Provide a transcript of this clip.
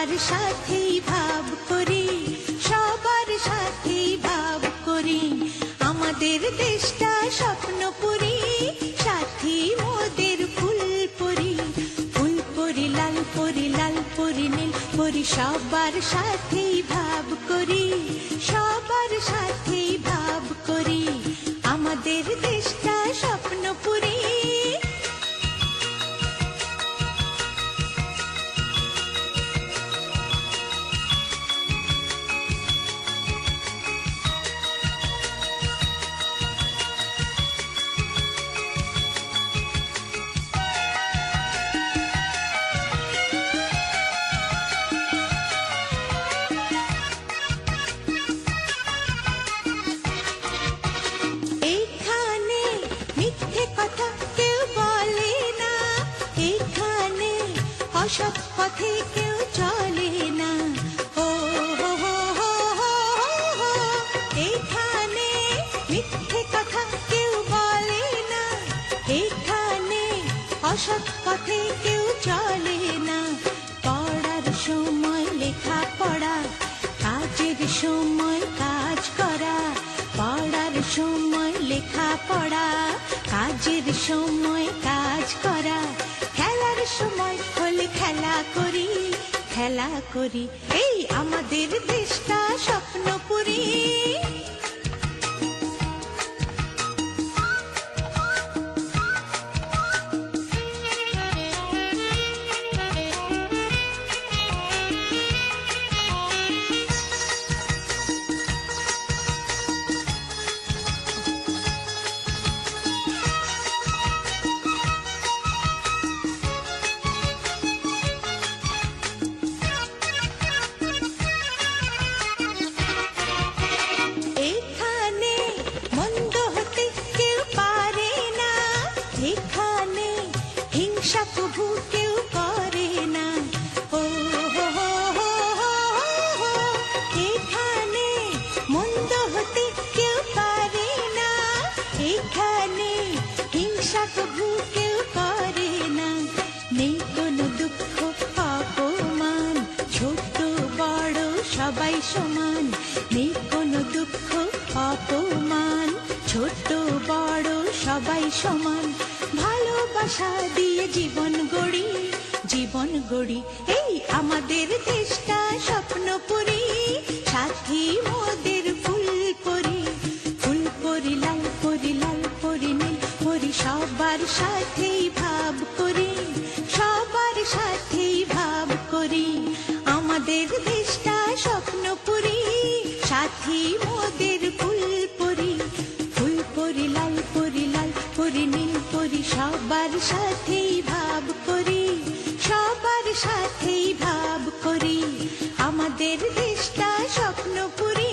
সবার সাথেই ভাব করি, সবার সাথেই ভাব করি। আমাদের দেশটা স্বপ্নপুরী, সাথী মোদের ফুলপুরি। ফুলপুরি লাল পরি, লাল পরি নীল পরি, সবার সাথেই ভাব করি, সবার সাথেই ভাব করি। আমাদের দেশটা স্বপ্নপুরী। অসৎ পথে কেউ চলে না। ও হো হো হো হো হো, এখানে মিথ্যে কথা কেউ বলে না। এখানে অসৎ পথে কেউ চলে না। পড়ার সময় লেখা পড়া, কাজের সময় কাজ করা। পড়ার সময় লেখা পড়া, কাজের সময় কাজ করা। খেলার সময় হলে খেলা করি, খেলা করি। এই আমাদের দেশটা স্বপ্নপুরী। এখানে হিংসা প্রভু কেউ করে না। ও হো হো হো হো হো, এখানে মন্দ হতে কেউ পারে না। এখানে হিংসা প্রভু কেউ করে না। নেই কোনো দুঃখ অপমান, ছোট বড় সবাই সমান। নেই কোনো দুঃখ অপমান, ছোট বড় সবাই সমান। ভালোবাসা দিয়ে জীবন গড়ি, জীবন গড়ি। এই আমাদের দেশটা স্বপ্নপুরী, সাথী মোদের ফুলপুরি। ফুলপুরি লাল পরি, লাল পরি নীল পরি, সবার সাথেই ভাব করি, সবার সাথেই ভাব করি। আমাদের দেশটা স্বপ্নপুরী, সাথী মোদের ফুলপুরি। ফুলপুরি লাল পরি, লাল পরি নীল পরি, সবার সাথেই ভাব করি, সবার সাথেই ভাব করি। আমাদের দেশটা স্বপ্নপুরী।